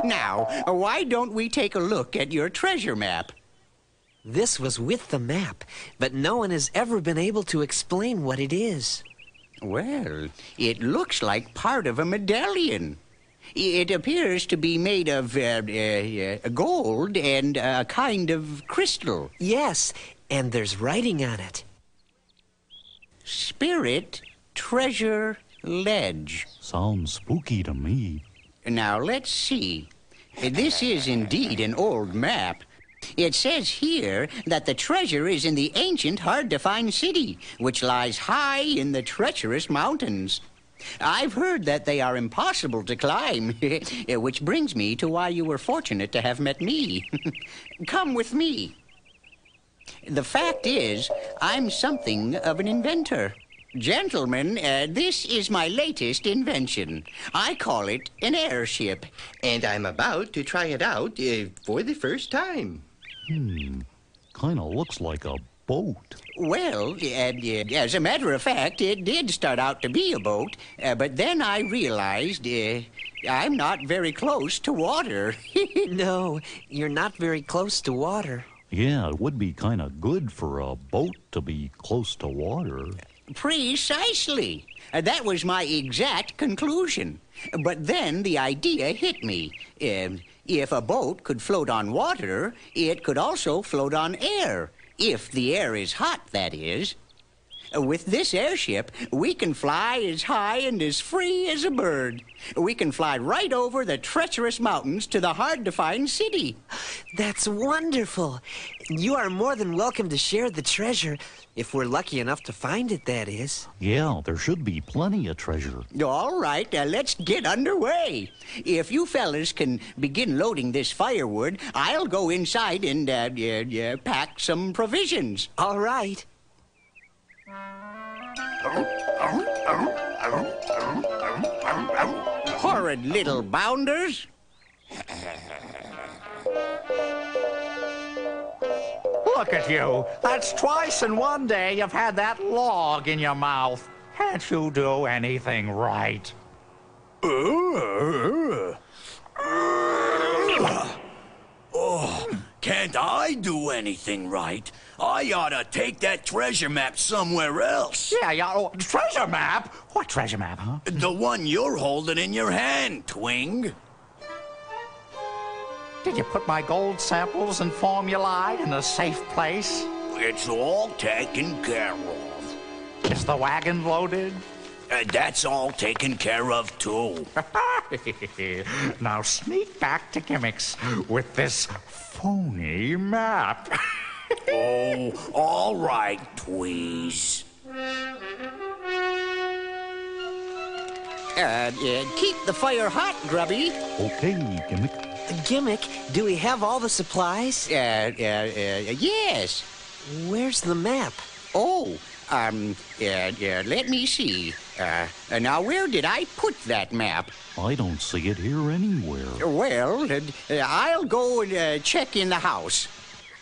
Now, why don't we take a look at your treasure map? This was with the map, but no one has ever been able to explain what it is. Well, it looks like part of a medallion. It appears to be made of gold and a kind of crystal. Yes, and there's writing on it. Spirit Treasure Ledge. Sounds spooky to me. Now, let's see. This is indeed an old map. It says here that the treasure is in the ancient, hard-to-find city, which lies high in the treacherous mountains. I've heard that they are impossible to climb, which brings me to why you were fortunate to have met me. Come with me. The fact is, I'm something of an inventor. Gentlemen, this is my latest invention. I call it an airship. And I'm about to try it out for the first time. Kinda looks like a boat. Well, as a matter of fact, it did start out to be a boat, but then I realized I'm not very close to water. No, you're not very close to water. Yeah, it would be kinda good for a boat to be close to water. Precisely. That was my exact conclusion. But then the idea hit me. If a boat could float on water, it could also float on air. If the air is hot, that is. With this airship, we can fly as high and as free as a bird. We can fly right over the treacherous mountains to the hard-to-find city. That's wonderful. You are more than welcome to share the treasure, if we're lucky enough to find it, that is. Yeah, there should be plenty of treasure. All right, let's get underway. If you fellas can begin loading this firewood, I'll go inside and pack some provisions. All right. Horrid little bounders. Look at you. That's twice in one day you've had that log in your mouth. Can't you do anything right? Can't I do anything right? I ought to take that treasure map somewhere else. Yeah, treasure map? What treasure map, huh? The one you're holding in your hand, Twing. Did you put my gold samples and formulae in a safe place? It's all taken care of. Is the wagon loaded? That's all taken care of, too. Now sneak back to Gimmicks with this phony map. Oh, all right, Tweez. Keep the fire hot, Grubby. Okay, Gimmick. Gimmick, do we have all the supplies? Yes. Where's the map? Oh, let me see. Now, where did I put that map? I don't see it here anywhere. Well, I'll go and check in the house.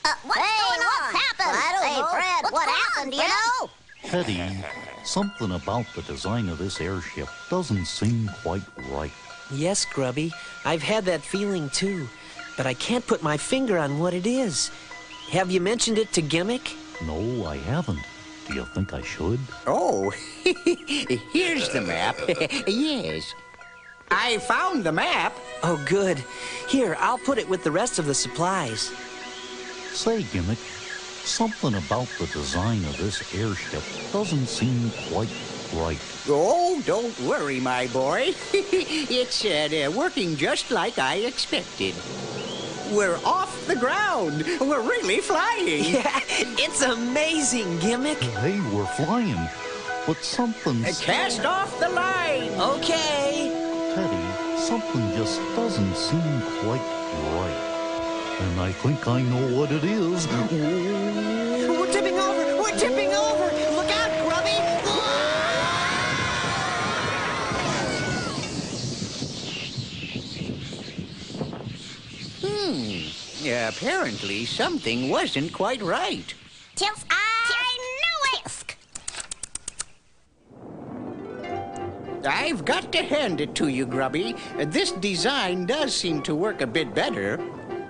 What's going on? What's happened? I don't know. Fred, what happened? Do you know? Teddy, something about the design of this airship doesn't seem quite right. Yes, Grubby. I've had that feeling too, but I can't put my finger on what it is. Have you mentioned it to Gimmick? No, I haven't. Do you think I should? Oh, here's the map. Yes. I found the map. Oh, good. Here, I'll put it with the rest of the supplies. Say, Gimmick, something about the design of this airship doesn't seem quite right. Oh, don't worry, my boy. It's working just like I expected. We're off the ground. We're really flying. Yeah, it's amazing, Gimmick. Hey, we're flying, but something's... Cast off the line. Okay. Teddy, something just doesn't seem quite right. And I think I know what it is. We're tipping over. We're tipping over. Look out, Grubby. Apparently something wasn't quite right. Tips, I knew it! I've got to hand it to you, Grubby. This design does seem to work a bit better.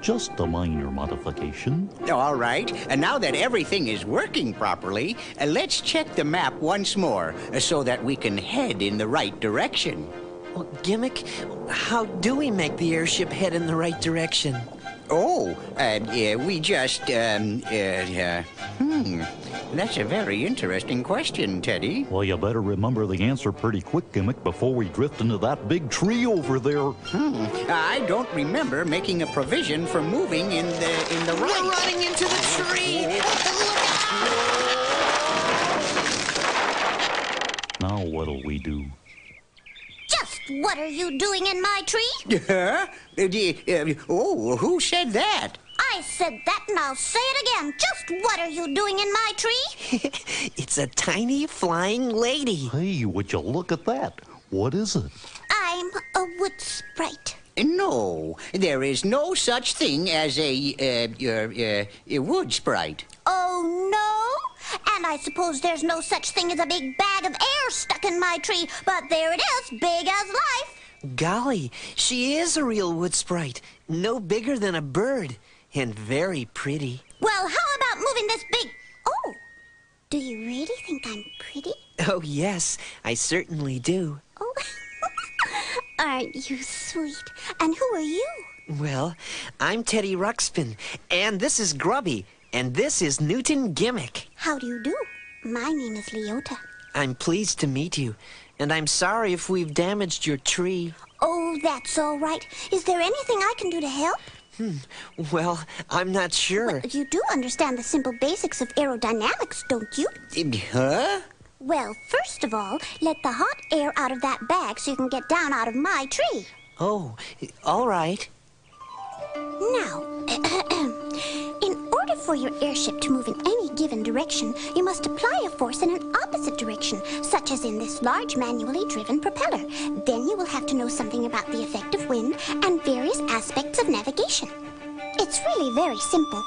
Just a minor modification. All right, and now that everything is working properly, let's check the map once more so that we can head in the right direction. Well, Gimmick, how do we make the airship head in the right direction? Oh, we just, That's a very interesting question, Teddy. Well, you better remember the answer pretty quick, Gimmick, before we drift into that big tree over there. I don't remember making a provision for moving in the right. We're running into the tree! Now what'll we do? Just what are you doing in my tree? Huh? Who said that? I said that and I'll say it again. Just what are you doing in my tree? It's a tiny flying lady. Hey, would you look at that? What is it? I'm a wood sprite. No, there is no such thing as a wood sprite. Oh, no? And I suppose there's no such thing as a big bag of air stuck in my tree, but there it is, big as life. Golly, she is a real wood sprite. No bigger than a bird. And very pretty. Well, how about moving this big... Oh, do you really think I'm pretty? Oh, yes, I certainly do. Oh, aren't you sweet? And who are you? Well, I'm Teddy Ruxpin, and this is Grubby, and this is Newton Gimmick. How do you do? My name is Leota. I'm pleased to meet you, and I'm sorry if we've damaged your tree. Oh, that's all right. Is there anything I can do to help? Well, I'm not sure. Well, you do understand the simple basics of aerodynamics, don't you? Huh? Well, first of all, let the hot air out of that bag so you can get down out of my tree. Oh, all right. Now, in order for your airship to move in any given direction, you must apply a force in an opposite direction, such as in this large manually driven propeller. Then you will have to know something about the effect of wind and various aspects of navigation. It's really very simple.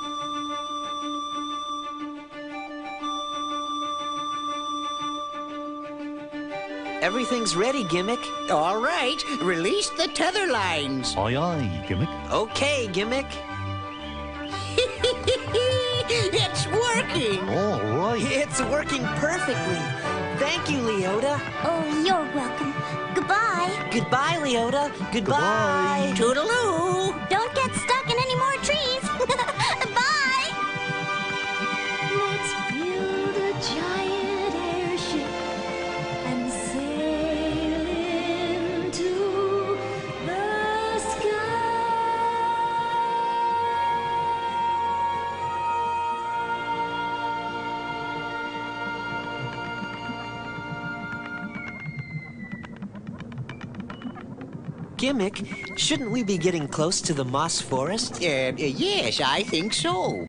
Everything's ready, Gimmick. All right, release the tether lines. Aye, aye, Gimmick. Okay, Gimmick. It's working. All right. It's working perfectly. Thank you, Leota. Oh, you're welcome. Goodbye. Goodbye, Leota. Goodbye. Toodaloo. Don't get stuck in any more trees. Bye. Let's build a giant airship and sail into the sky. Gimmick, shouldn't we be getting close to the moss forest? Yes, I think so.